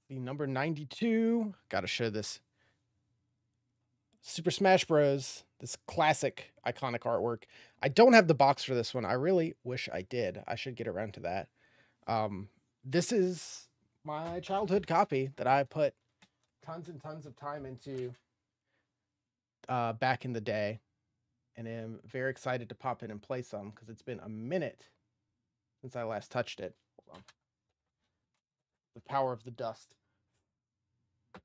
The number 92. Gotta show this. Super Smash Bros. This classic, iconic artwork. I don't have the box for this one. I really wish I did. I should get around to that. This is my childhood copy that I put tons and tons of time into back in the day. And am very excited to pop in and play some because it's been a minute since I last touched it. Hold on. The power of the dust. I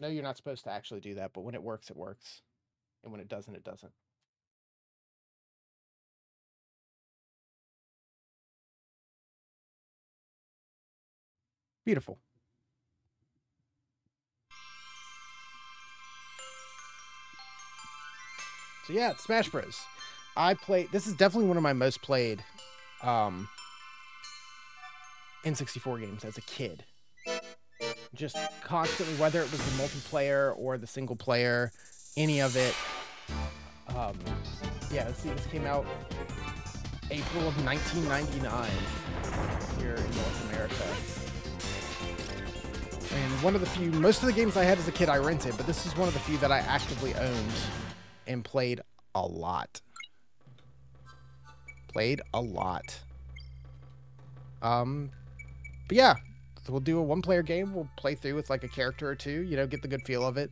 know you're not supposed to actually do that, but when it works, it works. And when it doesn't, it doesn't. Beautiful. So yeah, it's Smash Bros. This is definitely one of my most played N64 games as a kid. Just constantly, whether it was the multiplayer or the single player, any of it. Yeah, let's see, this came out April of 1999 here in North America. And one of the few, most of the games I had as a kid I rented, but this is one of the few that I actively owned and played a lot. But yeah, so we'll do a one-player game. We'll play through with like a character or two, you know, get the good feel of it.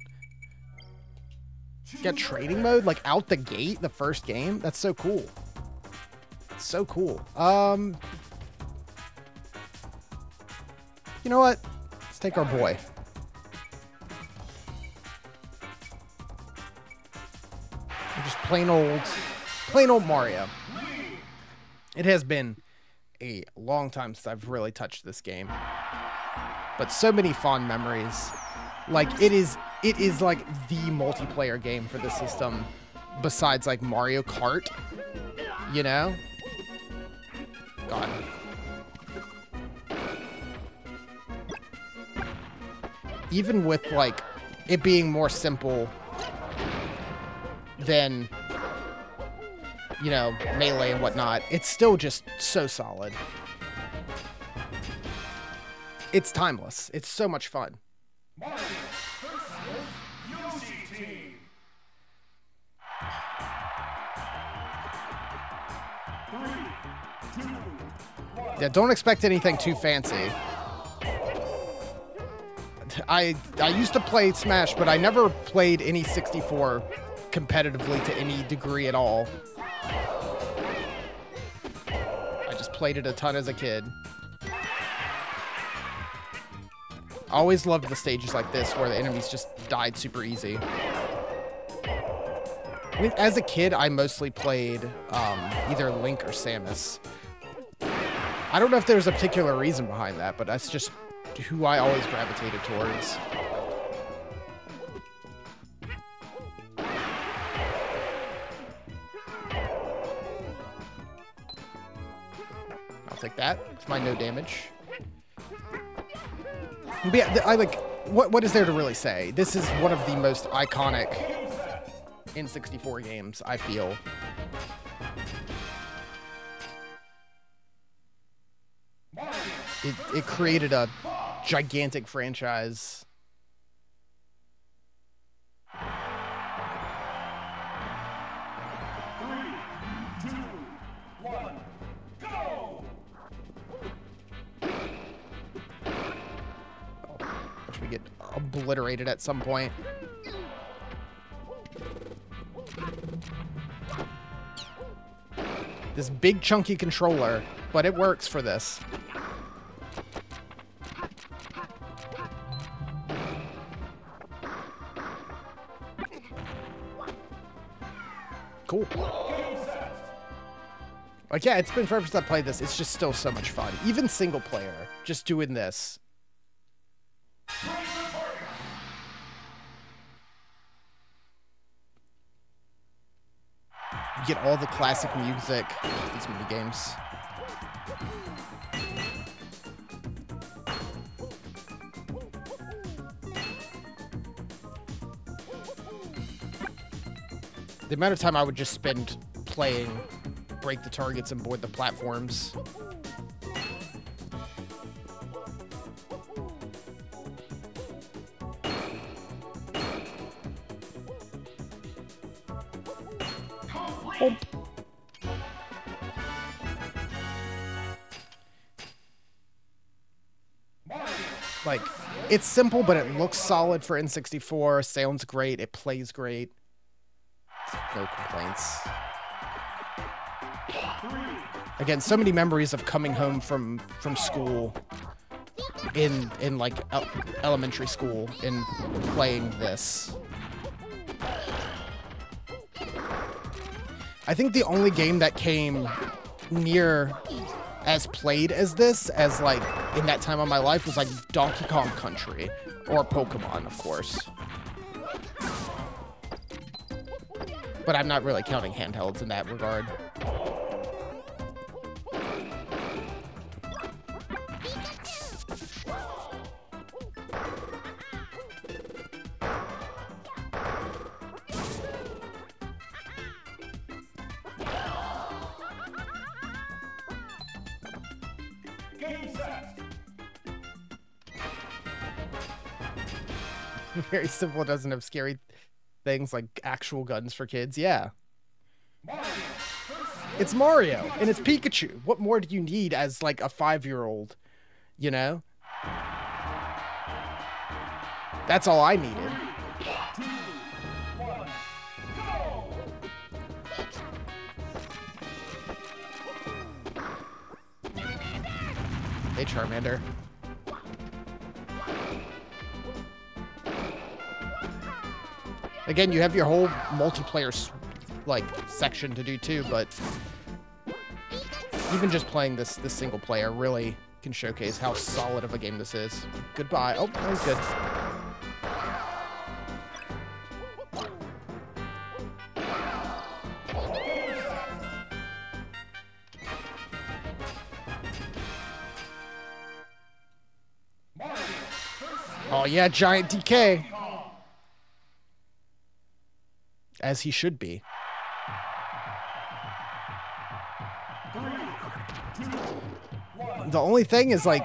Got trading mode, like out the gate, the first game. That's so cool. It's so cool. You know what? Let's take our boy. Just plain old Mario. It has been a long time since I've really touched this game, but so many fond memories. Like it is like the multiplayer game for the system, besides like Mario Kart. You know? God. Even with like it being more simple than, you know, Melee and whatnot, it's still just so solid. It's timeless. It's so much fun. Yeah, don't expect anything too fancy. I used to play Smash, but I never played any 64 competitively to any degree at all. I just played it a ton as a kid. I always loved the stages like this where the enemies just died super easy. I mean, as a kid, I mostly played either Link or Samus. I don't know if there's a particular reason behind that, but that's just who I always gravitated towards. I'll take that. It's my no damage. But yeah, I like, what is there to really say? This is one of the most iconic N64 games, I feel. It created a gigantic franchise. Which we get obliterated at some point. This big chunky controller, but it works for this. Cool. Like, yeah, it's been forever since I played this. It's just still so much fun. Even single player, just doing this. You get all the classic music. These mini games. The amount of time I would just spend playing break the targets and board the platforms. Boop. Like, it's simple, but it looks solid for N64. Sounds great. It plays great. No complaints. Again, so many memories of coming home from school in like elementary school and playing this. I think the only game that came near as played as this, as like in that time of my life, was like Donkey Kong Country or Pokemon, of course. But I'm not really counting handhelds in that regard. Very simple. It doesn't have scary things like actual guns for kids. Yeah. It's Mario and it's Pikachu. What more do you need as like a 5-year-old? You know? That's all I needed. Hey, Charmander. Again, you have your whole multiplayer like section to do too, but even just playing this single player really can showcase how solid of a game this is. Goodbye. Oh, that was good. Oh yeah, giant DK. As he should be. The only thing is, like,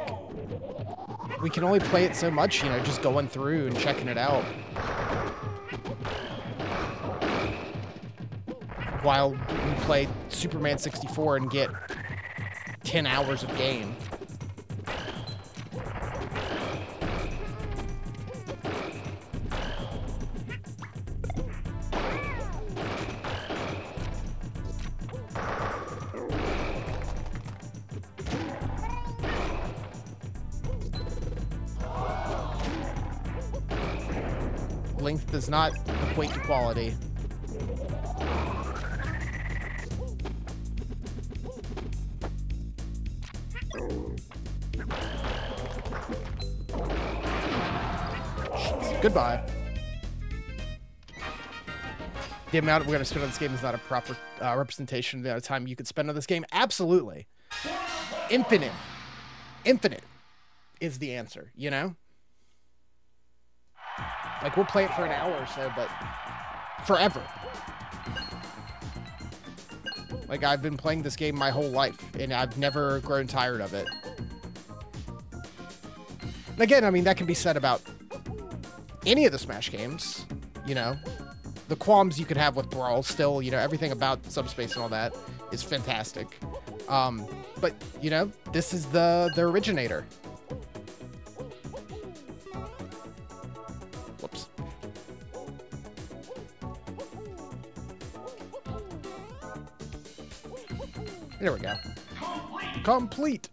we can only play it so much, you know, just going through and checking it out. While we play Superman 64 and get 10 hours of game. Length does not equate to quality. Jeez, goodbye. The amount we're going to spend on this game is not a proper representation of the amount of time you could spend on this game. Absolutely. Infinite. Infinite is the answer, you know? Like, we'll play it for an hour or so, but forever. Like, I've been playing this game my whole life, and I've never grown tired of it. And again, I mean, that can be said about any of the Smash games, you know? The qualms you could have with Brawl still, you know, everything about Subspace and all that is fantastic. But, you know, this is the originator. There we go. Complete.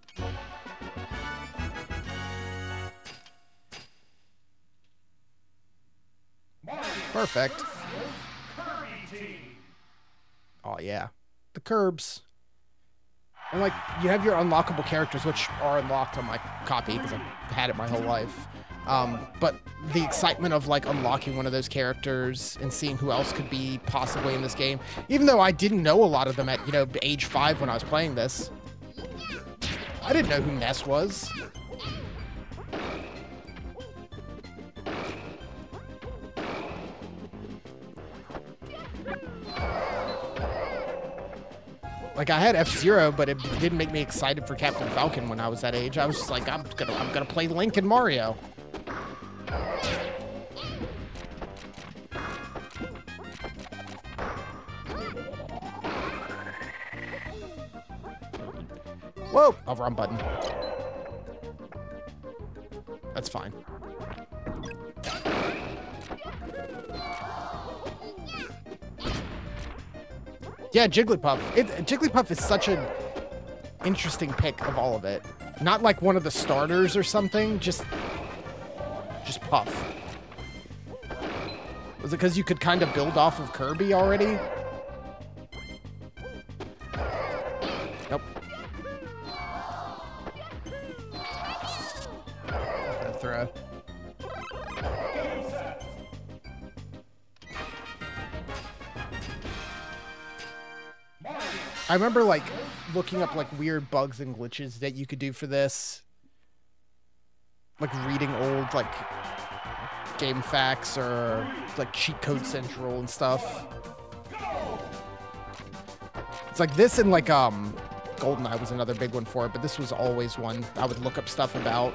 Perfect. Oh, yeah. The curbs. And, like, you have your unlockable characters, which are unlocked on my copy, because I've had it my whole life. But the excitement of, like, unlocking one of those characters and seeing who else could be possibly in this game, even though I didn't know a lot of them at, you know, age 5 when I was playing this. I didn't know who Ness was. Like, I had F-Zero, but it didn't make me excited for Captain Falcon when I was that age. I was just like, I'm gonna play Link and Mario. Whoa! Oh, wrong button. That's fine. Yeah, Jigglypuff. Jigglypuff is such an interesting pick of all of it. Not like one of the starters or something, just Puff. Was it because you could kind of build off of Kirby already? Nope. Gonna throw. I remember, like, looking up, like, weird bugs and glitches that you could do for this. Like, reading old, like, game facts or, like, Cheat Code Central and stuff. It's like this and, like, GoldenEye was another big one for it, but this was always one I would look up stuff about.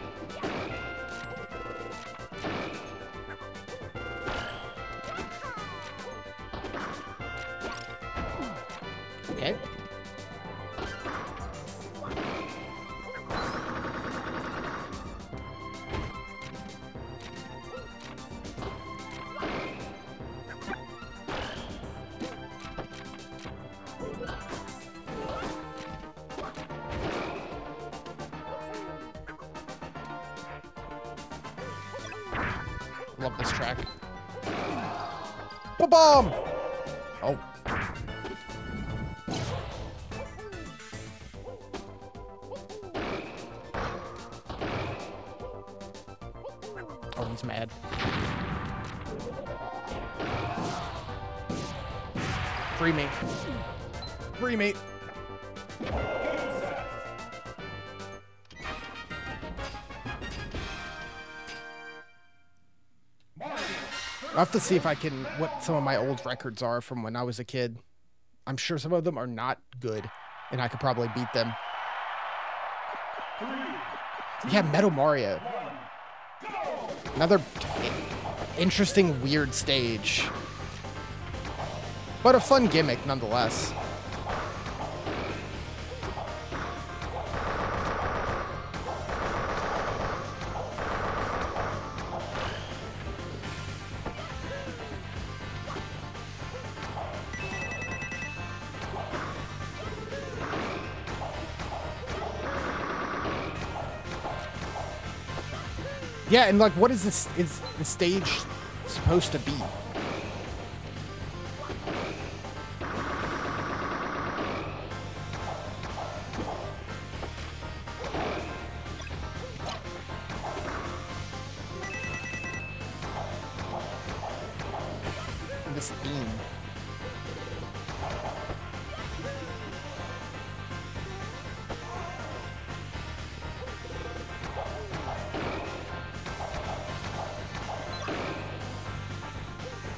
Okay. Love this track. Ba-bomb! Oh. Oh, he's mad. Free me. Free me. I'll have to see if I can, what some of my old records are from when I was a kid. I'm sure some of them are not good, and I could probably beat them. Yeah, Metal Mario. Another interesting, weird stage. But a fun gimmick, nonetheless. Yeah, and like, what is this? Is the stage supposed to be? This theme.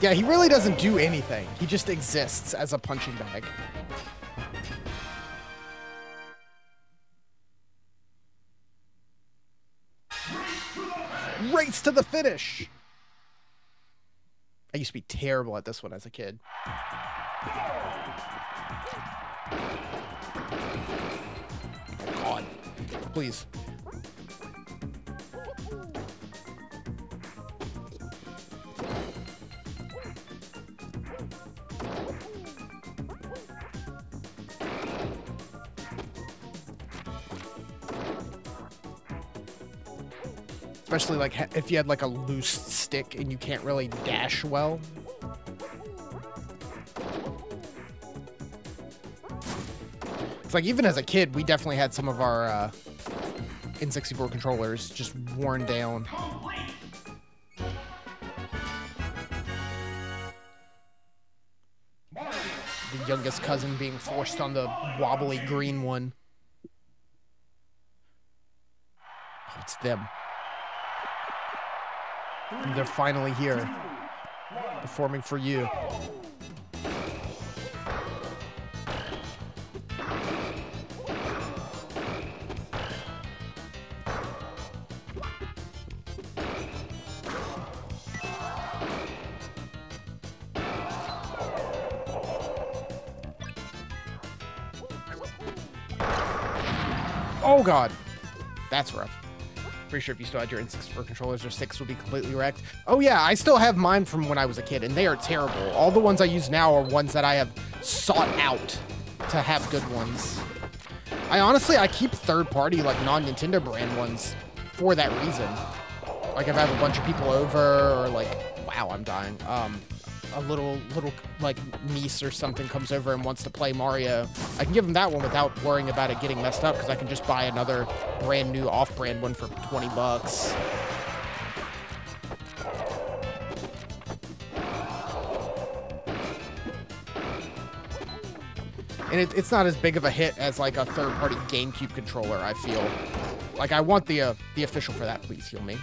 Yeah, he really doesn't do anything. He just exists as a punching bag. Race to the finish! I used to be terrible at this one as a kid. Oh, God. Please. Especially like if you had like a loose stick and you can't really dash well. It's like even as a kid, we definitely had some of our N64 controllers just worn down. The youngest cousin being forced on the wobbly green one. Oh, it's them. And they're finally here, performing for you. Oh, God. That's rough. Pretty sure if you still had your N64 controllers, your sticks would be completely wrecked. Oh, yeah, I still have mine from when I was a kid, and they are terrible. All the ones I use now are ones that I have sought out to have good ones. I keep third-party, like, non-Nintendo brand ones for that reason. Like, if I have a bunch of people over, or, like, wow, I'm dying. A little, like, niece or something comes over and wants to play Mario, I can give them that one without worrying about it getting messed up, because I can just buy another brand new off-brand one for 20 bucks. And it's not as big of a hit as, like, a third-party GameCube controller, I feel. Like, I want the official for that. Please heal me.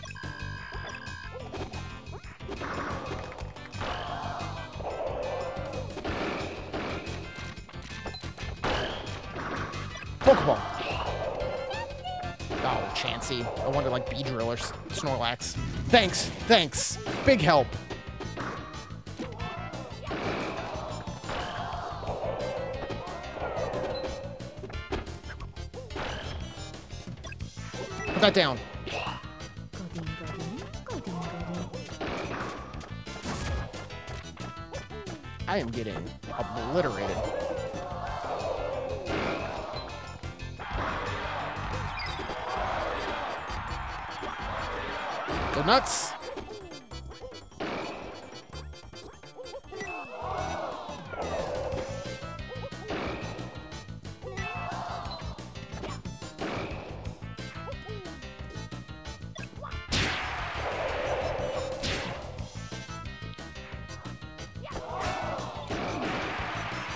Pokeball. Oh, Chansey. I wanted, like, Beedrill or Snorlax. Thanks. Big help. Put that down. I am getting obliterated. Go nuts.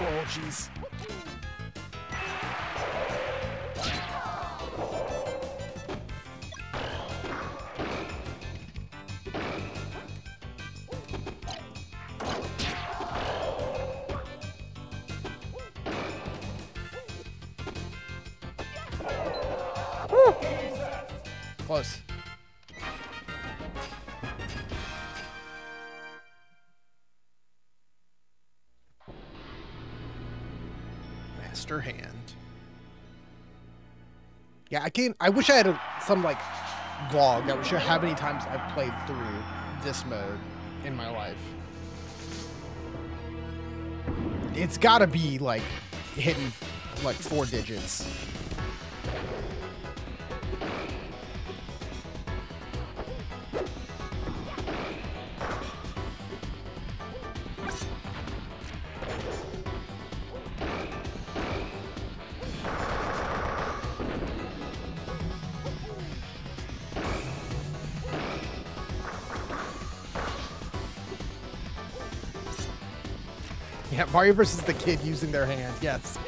Oh, jeez. Woo. Close. Master Hand. Yeah, I wish I had some, like, vlog that would show how many times I've played through this mode in my life. It's gotta be, like, hitting, like, 4 digits. Yeah, Mario versus the kid using their hand, yes.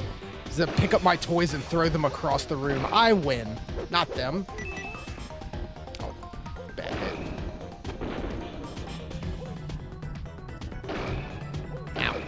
Just to pick up my toys and throw them across the room. I win, not them. Oh, bad hit. Ow.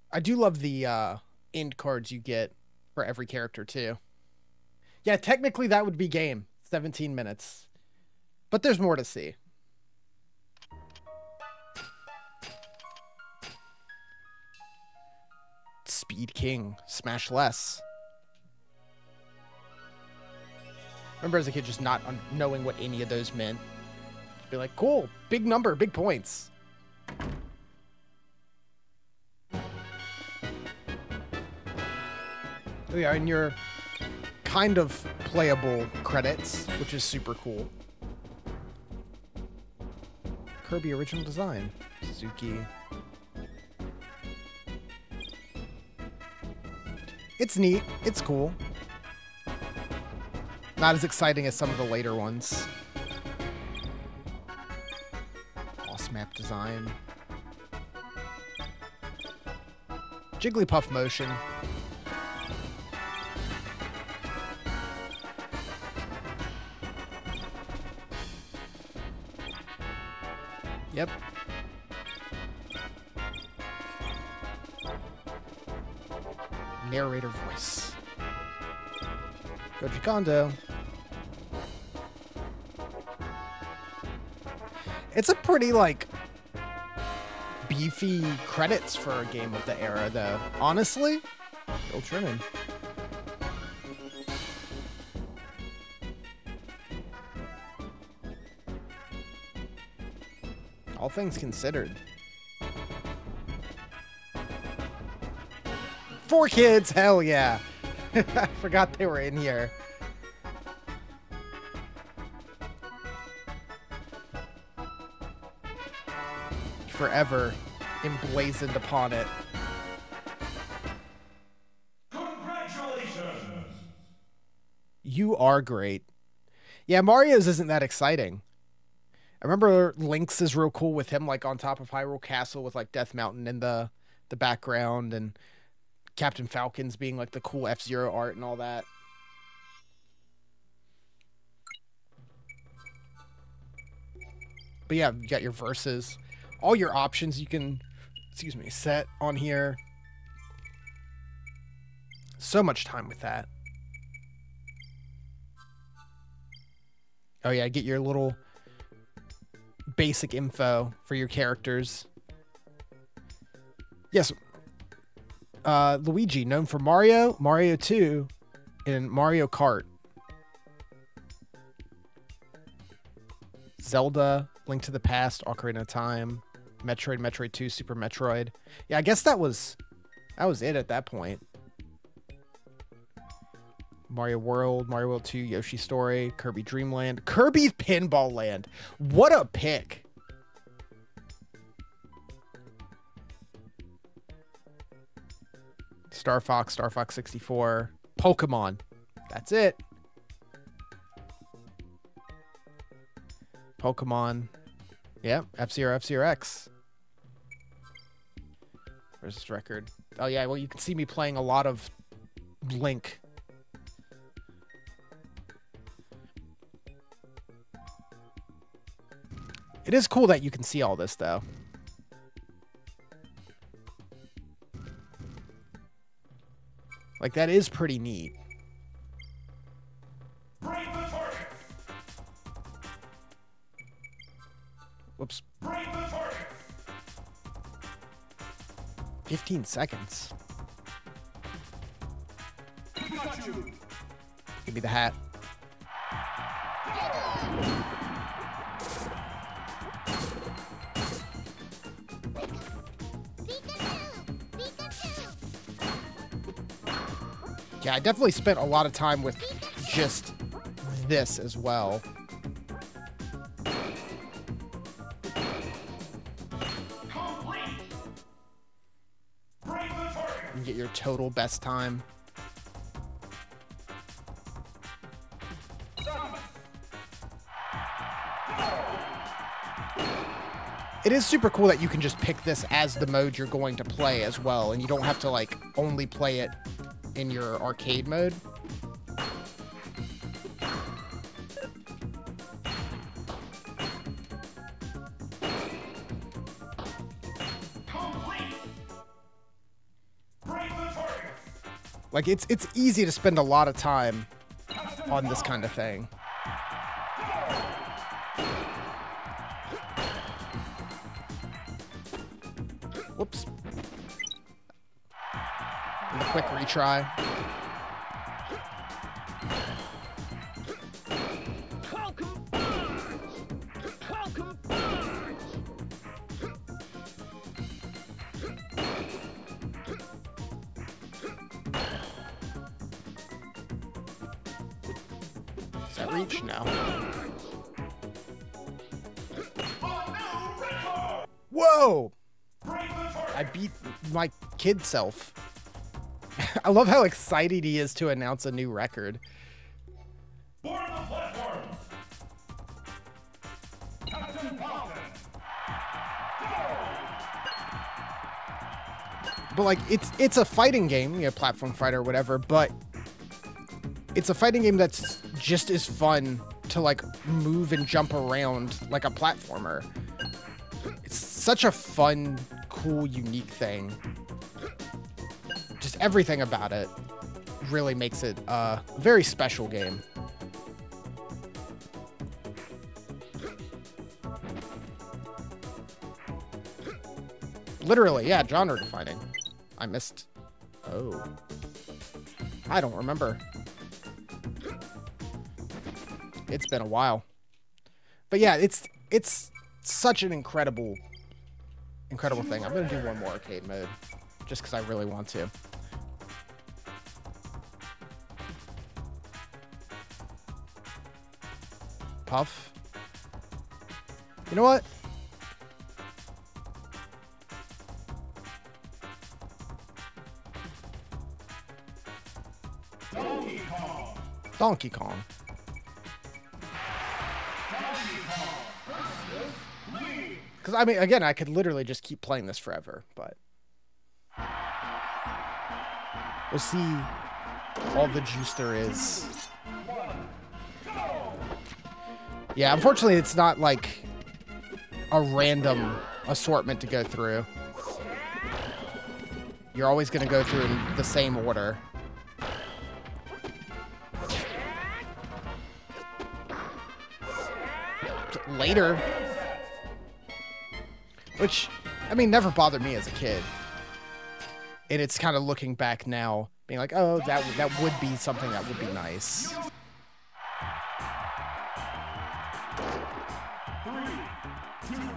I do love the end cards you get for every character, too. Yeah, technically that would be game. 17 minutes. But there's more to see. Speed King. Smash less. Remember as a kid just not knowing what any of those meant. Just be like, cool, big number, big points. Yeah, and your kind of playable credits, which is super cool. Kirby original design. Suzuki. It's neat. It's cool. Not as exciting as some of the later ones. Boss map design. Jigglypuff motion. Yep. Narrator voice. Koji Kondo. It's a pretty, like, beefy credits for a game of the era, though. Honestly, Bill Trinan. All things considered. 4 kids, hell yeah. I forgot they were in here. Forever emblazoned upon it. Congratulations! You are great. Yeah, Mario's isn't that exciting. I remember Link's is real cool with him like on top of Hyrule Castle with like Death Mountain in the background, and Captain Falcon's being like the cool F-Zero art and all that. But yeah, you got your verses. All your options you can, excuse me, set on here. So much time with that. Oh yeah, get your little basic info for your characters. Yes. Luigi, known for Mario, Mario 2, and Mario Kart. Zelda, Link to the Past, Ocarina of Time, Metroid, Metroid 2, Super Metroid. Yeah, I guess that was it at that point. Mario World, Mario World 2, Yoshi Story, Kirby Dream Land, Kirby's Pinball Land. What a pick. Star Fox 64, Pokemon. That's it. Pokemon. Yep, F-Zero, F-Zero X. Where's this record? Oh yeah, well you can see me playing a lot of Link. It is cool that you can see all this though. Like that is pretty neat. Whoops. 15 seconds. Give me the hat. Yeah, I definitely spent a lot of time with just this as well. And get your total best time. It is super cool that you can just pick this as the mode you're going to play as well, and you don't have to like only play it in your arcade mode. Like it's easy to spend a lot of time on this kind of thing. Whoops. And a quick retry. Does that reach? No. Whoa! I beat my kid self. I love how excited he is to announce a new record. Board the platforms. Captain Falcon. But like it's a fighting game, you know, platform fighter or whatever, but it's a fighting game that's just as fun to like move and jump around like a platformer. It's such a fun, cool, unique thing. Just everything about it really makes it a very special game. Literally, yeah, genre defining. I missed. Oh. I don't remember. It's been a while. But yeah, it's such an incredible thing. I'm gonna do one more arcade mode. Just because I really want to. Puff. You know what? Donkey Kong. Donkey Kong. Because, I mean, again, I could literally just keep playing this forever, but... we'll see all the juice there is. Yeah, unfortunately, it's not, like, a random assortment to go through. You're always going to go through in the same order. Later. Which, I mean, never bothered me as a kid. And it's kind of looking back now, being like, oh, that would be something that would be nice.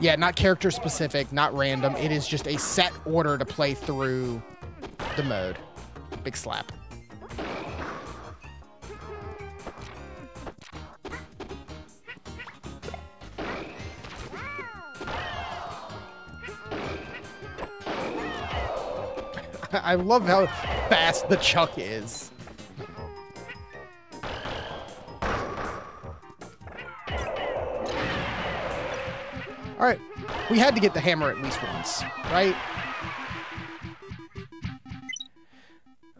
Yeah, not character specific, not random. It is just a set order to play through the mode. Big slap. I love how fast the Chuck is. All right, we had to get the hammer at least once, right?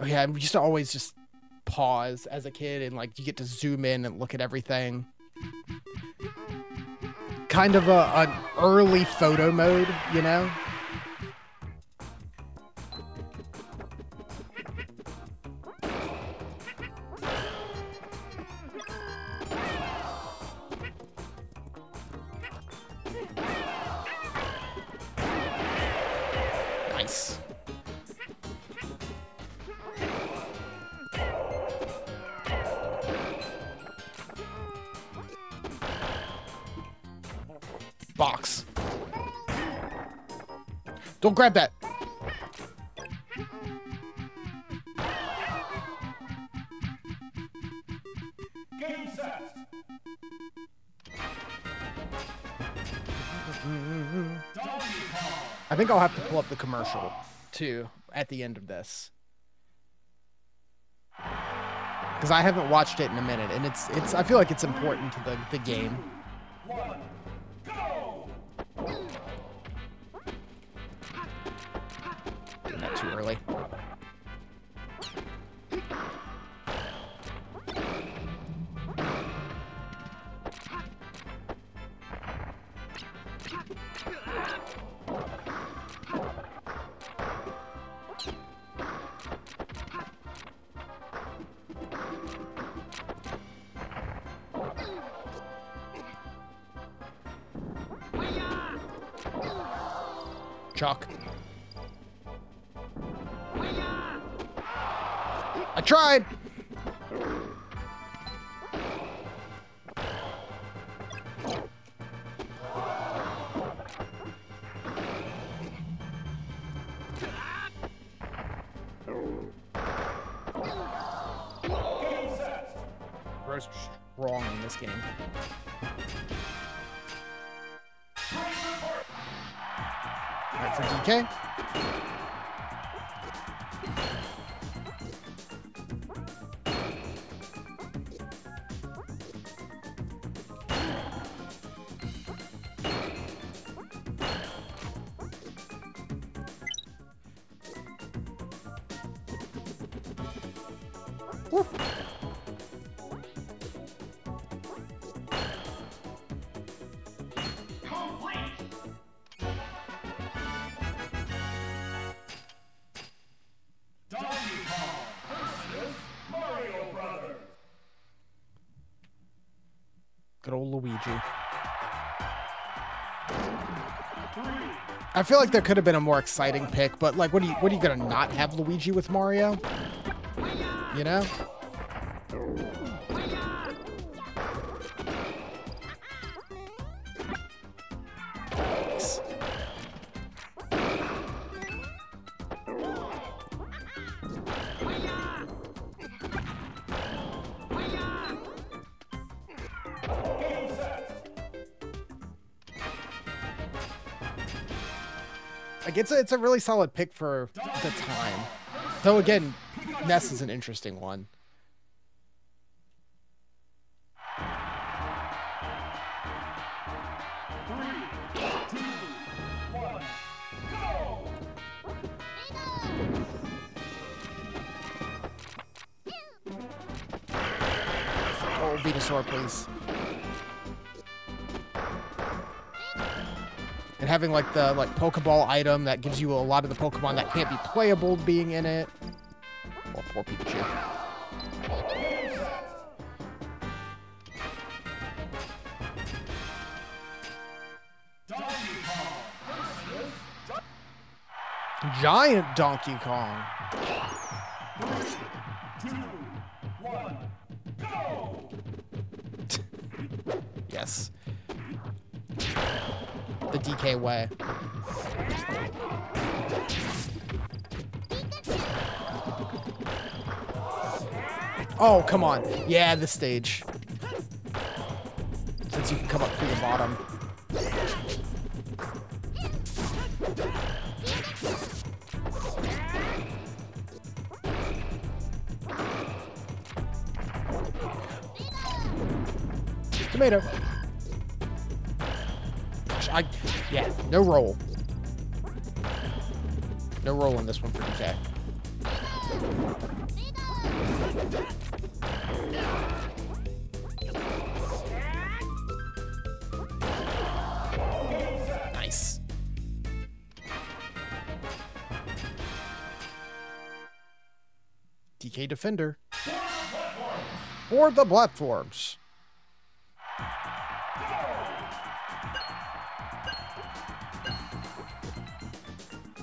Oh yeah, we used to always just pause as a kid and like you get to zoom in and look at everything. Kind of an early photo mode, you know? Nice. Box. Don't grab that. Game set. I think I'll have to pull up the commercial too at the end of this. Because I haven't watched it in a minute, and it's I feel like it's important to the game. Doing that too early. Chuck. I tried. Bro's strong in this game. Right for DK. Woo. Donkey Kong versus Mario Brothers. Good old Luigi. I feel like there could have been a more exciting pick, but like, what are you gonna not have Luigi with Mario? You know? Like, it's a really solid pick for the time. Though again, Ness is an interesting one. Oh, Venusaur, please. And having like the Pokeball item that gives you a lot of the Pokemon that can't be playable being in it. Oh, poor Pikachu. Giant Donkey Kong. 3, 2, 1, go! Yes. The DK way. Oh, come on. Yeah, this stage. Since you can come up through the bottom. Tomato. Yeah, no roll. No roll in this one for DK. Nice. DK Defender. For the platforms.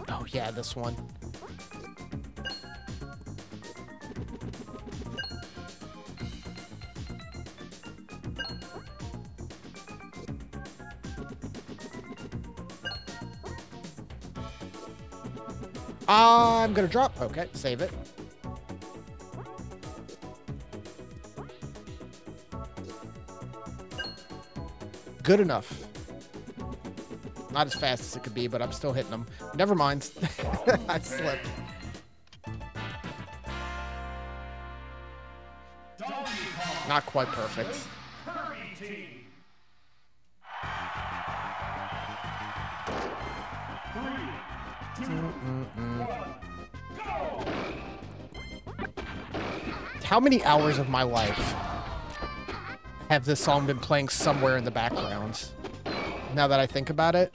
Oh yeah, this one. I'm gonna drop. Okay, save it. Good enough. Not as fast as it could be, but I'm still hitting them. Never mind. I slipped. Not quite perfect. How many hours of my life have this song been playing somewhere in the background? Now that I think about it.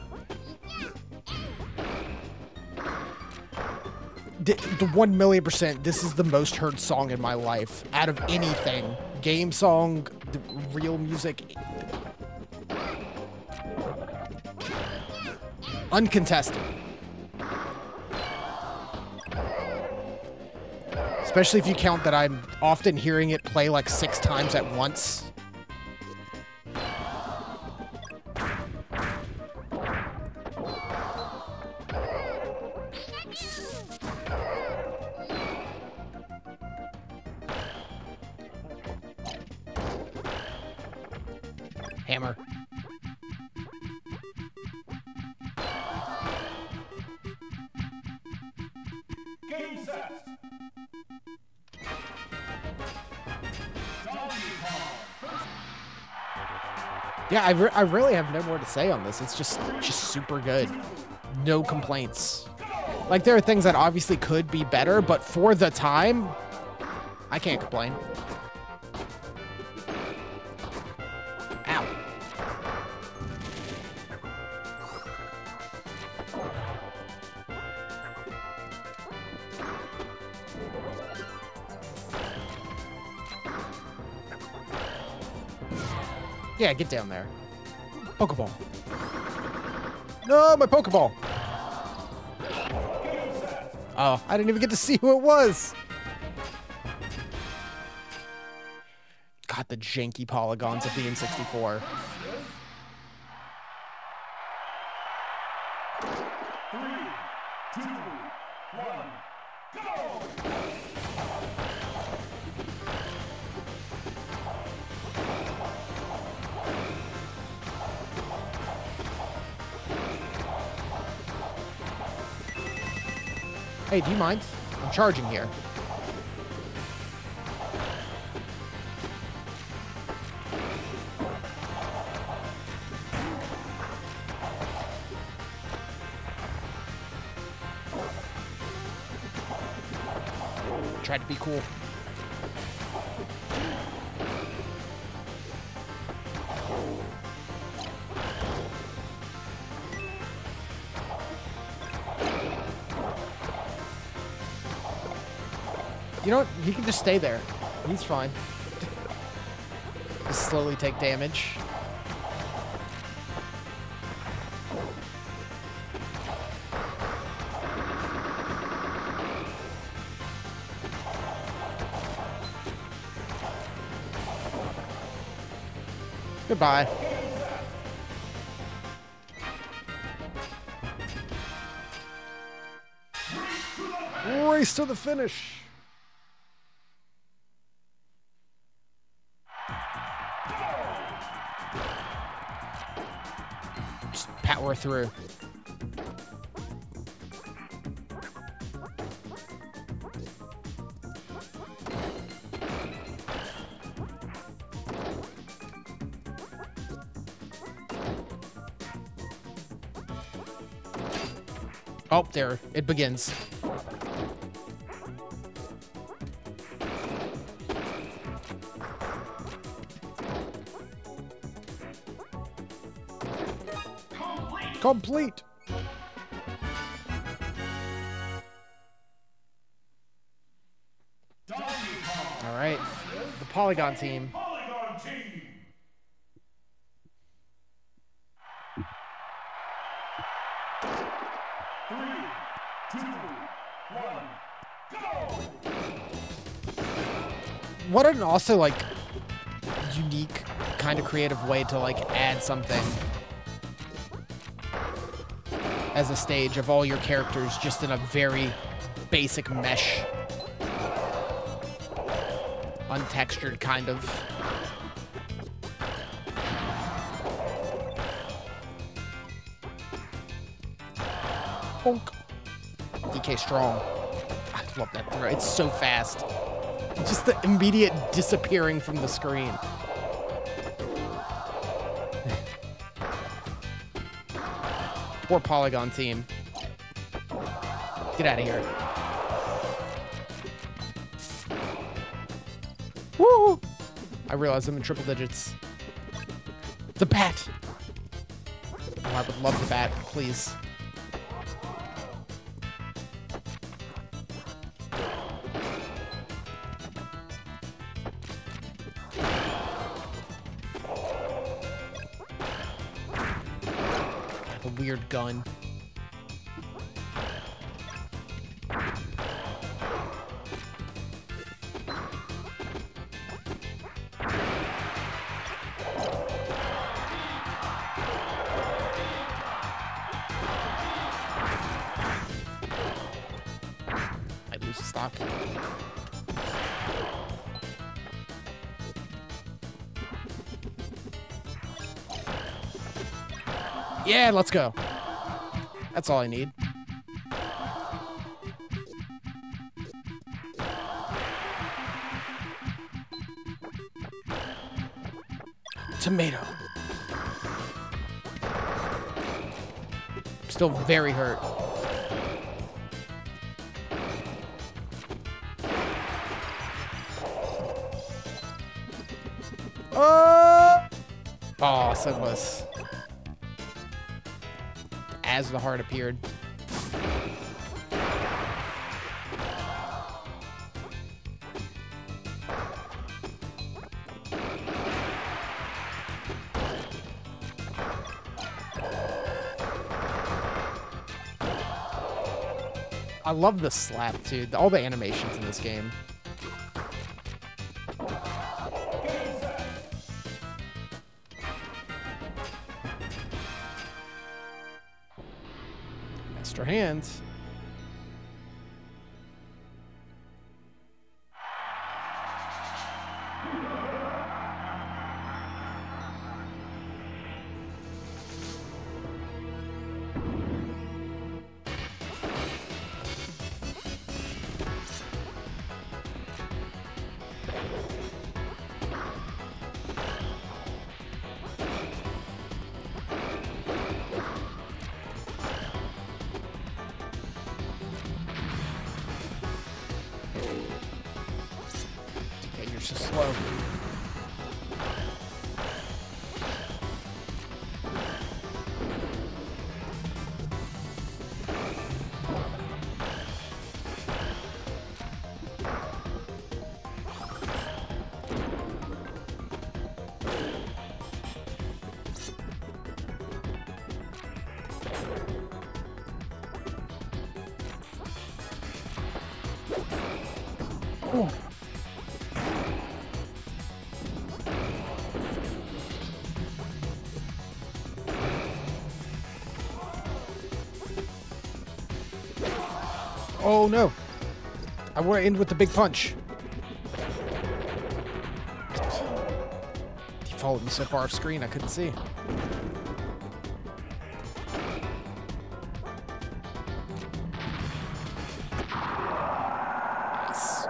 The 1,000,000%, this is the most heard song in my life. Out of anything. Game song, real music. Uncontested. Especially if you count that I'm often hearing it play like 6 times at once. Hammer. Game set. Yeah, I really have no more to say on this. It's just super good. No complaints. Like, there are things that obviously could be better, but for the time, I can't complain. Ow. Yeah, get down there. Pokeball. No, my Pokeball. Oh, I didn't even get to see who it was. God, the janky polygons of the N64. 3, 2, 1, go! Hey, do you mind? I'm charging here. Tried to be cool. You know what? He can just stay there. He's fine. Just slowly take damage. Goodbye. Race to the finish. Just power through. Oh, there. It begins. Complete. All right. The Polygon team. Polygon team! 3, 2, 1, go! What an also, like, unique kind of creative way to, like, add something as a stage of all your characters just in a very basic mesh. Untextured, kind of. Bonk. DK strong. I love that throw. It's so fast. Just the immediate disappearing from the screen. Poor Polygon team. Get out of here. Woo! I realize I'm in triple digits. The bat! Oh, I would love the bat, please. A weird gun. I lose the stock. Yeah, let's go. That's all I need. Tomato. Still very hurt. Oh! Oh, so close. As the heart appeared. I love the slap, too. All the animations in this game. Master hands. So slow. Ooh. Oh no! I want to end with the big punch. He followed me so far off screen I couldn't see. Nice.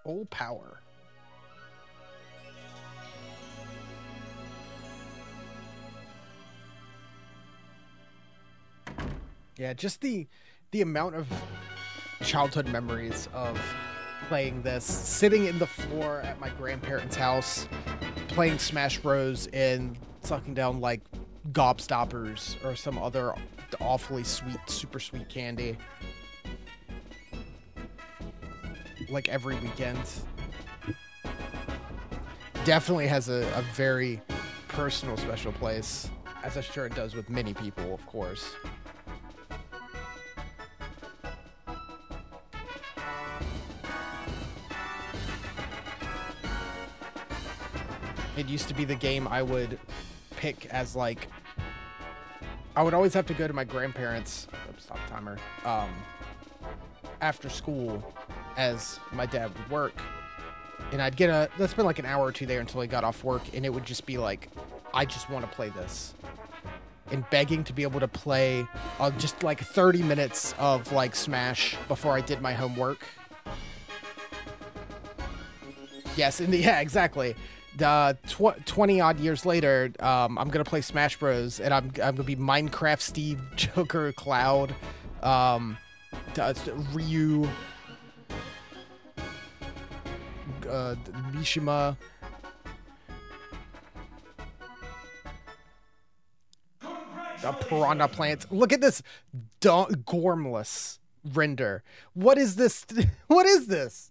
Full power. Yeah, just the amount of childhood memories of playing this, sitting in the floor at my grandparents' house, playing Smash Bros. And sucking down like gobstoppers or some other awfully sweet, super sweet candy. Like every weekend. Definitely has a very personal special place, as I'm sure it does with many people, of course. It used to be the game I would pick as like, I would always have to go to my grandparents, oops, stop timer, after school, as my dad would work, and I'd spend like an hour or two there until he got off work, and it would just be like, I just want to play this, and begging to be able to play just like 30 minutes of like Smash before I did my homework. Yes, yeah, exactly. 20 odd years later, I'm gonna play Smash Bros, and I'm gonna be Minecraft Steve, Joker, Cloud, Ryu, Mishima. Piranha Plants. Look at this gormless render. What is this? What is this?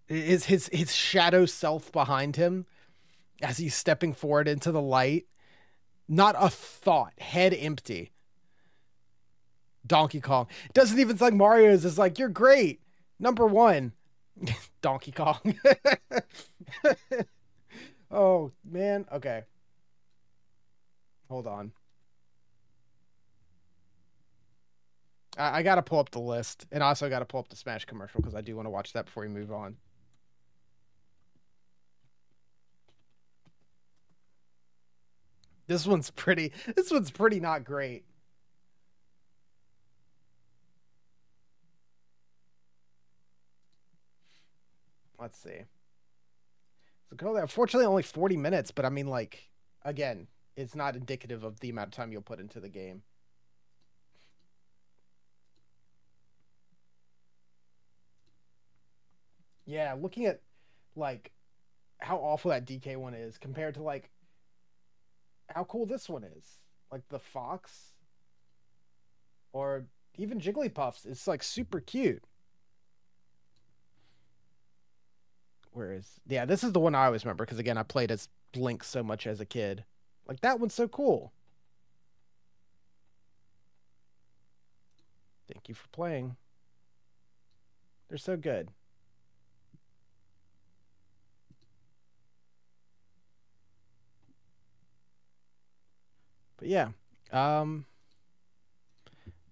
Is his shadow self behind him as he's stepping forward into the light? Not a thought. Head empty. Donkey Kong. Doesn't even like Mario's. It's like, you're great. Number one. Donkey Kong. Oh, man. Okay. Hold on. I got to pull up the list. And also got to pull up the Smash commercial because I do want to watch that before we move on. This one's pretty not great. Let's see. So go there. Unfortunately, only 40 minutes, but I mean, like, again, it's not indicative of the amount of time you'll put into the game. Yeah, looking at, like, how awful that DK one is compared to, like, how cool this one is. Like, the fox or even Jigglypuffs is, like, super cute. Whereas, yeah, this is the one I always remember because, again, I played as Link so much as a kid. Like, that one's so cool. Thank you for playing. They're so good. But yeah,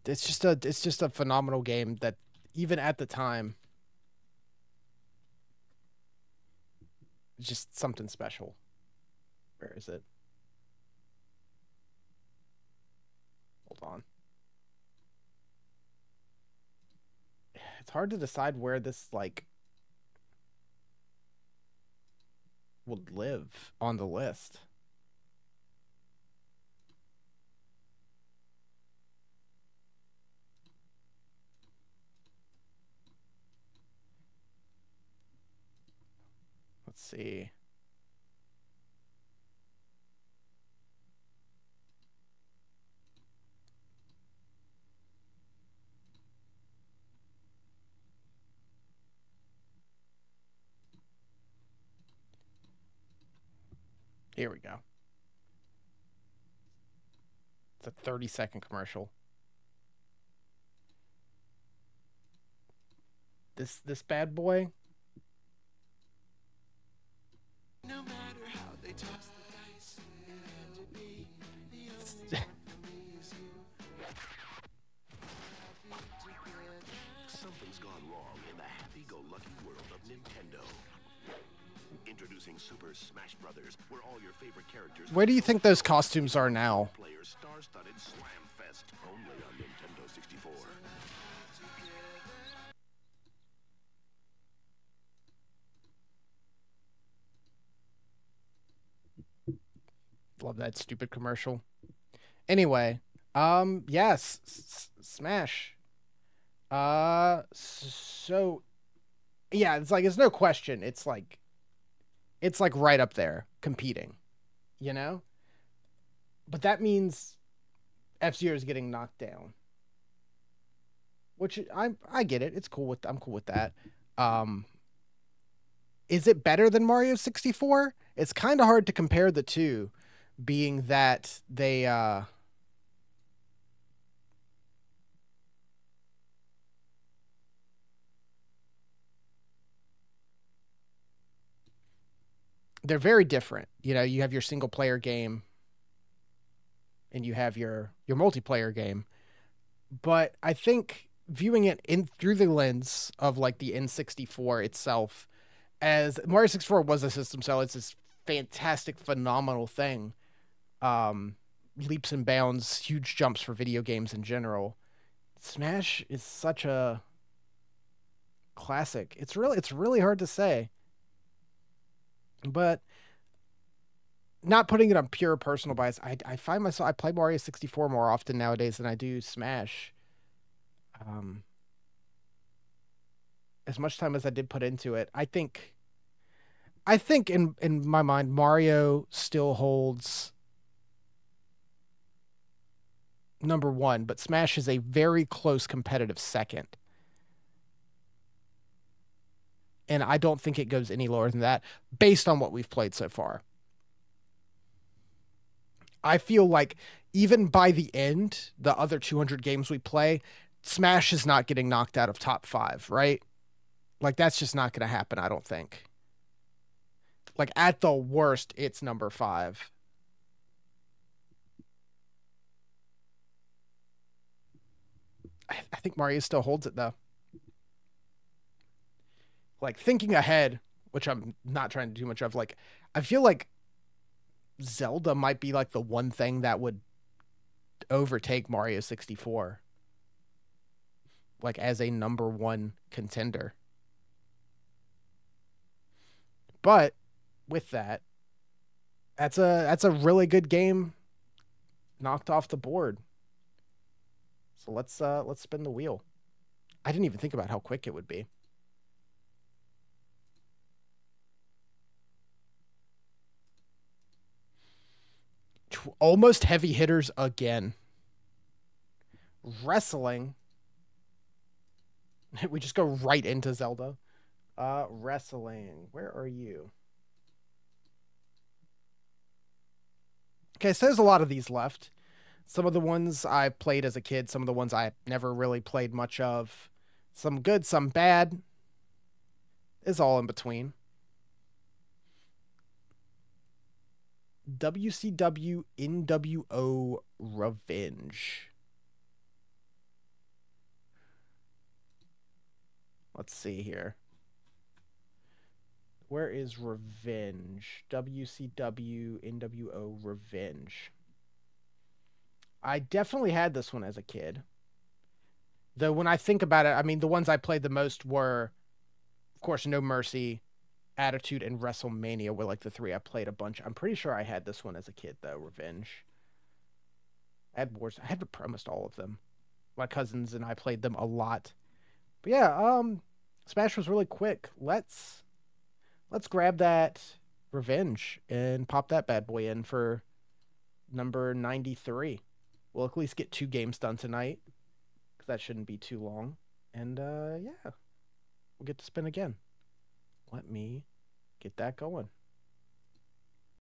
it's just a phenomenal game that even at the time, just something special. Where is it? Hold on. It's hard to decide where this, like, would live on the list. Let's see. Here we go. It's a 30-second commercial. This bad boy. No matter how they toss the dice, Something's gone wrong in the happy-go-lucky world of Nintendo. Introducing Super Smash Brothers, where all your favorite characters. Where do you think those costumes are now? Players star-studded slam fest only on Nintendo 64. Love that stupid commercial. Anyway, yes, Smash. So yeah, it's no question. It's like right up there competing, you know? But that means F-Zero is getting knocked down. Which I get it. I'm cool with that. Is it better than Mario 64? It's kind of hard to compare the two, being that they're very different. You know, you have your single player game and you have your multiplayer game. But I think viewing it in through the lens of like the N64 itself, as Mario 64 was a system seller, it's this fantastic, phenomenal thing. Leaps and bounds, huge jumps for video games in general. Smash is such a classic. It's really hard to say. But not putting it on pure personal bias, I find myself I play Mario 64 more often nowadays than I do Smash. As much time as I did put into it, I think in my mind Mario still holds number one, but Smash is a very close competitive second. And I don't think it goes any lower than that based on what we've played so far. I feel like even by the end, the other 200 games we play, Smash is not getting knocked out of top 5, right? Like, that's just not going to happen, I don't think. Like, at the worst, it's number 5. I think Mario still holds it, though. Like, thinking ahead, which I'm not trying to do much of, like, I feel like Zelda might be like the one thing that would overtake Mario 64, like as a number one contender. But with that, that's a really good game knocked off the board. So let's spin the wheel. I didn't even think about how quick it would be. Almost heavy hitters again. Wrestling. We just go right into Zelda. Wrestling. Where are you? Okay, so there's a lot of these left. Some of the ones I played as a kid, some of the ones I never really played much of. Some good, some bad. Is all in between. WCW NWO Revenge. Let's see here. Where is Revenge? WCW NWO Revenge. I definitely had this one as a kid. Though when I think about it, I mean, the ones I played the most were, of course, No Mercy, Attitude, and WrestleMania were like the three I played a bunch. I'm pretty sure I had this one as a kid, though, Revenge. I had almost all of them. My cousins and I played them a lot. But yeah, Smash was really quick. Let's grab that Revenge and pop that bad boy in for number 93. We'll at least get 2 games done tonight, because that shouldn't be too long. And yeah, we'll get to spin again. Let me get that going.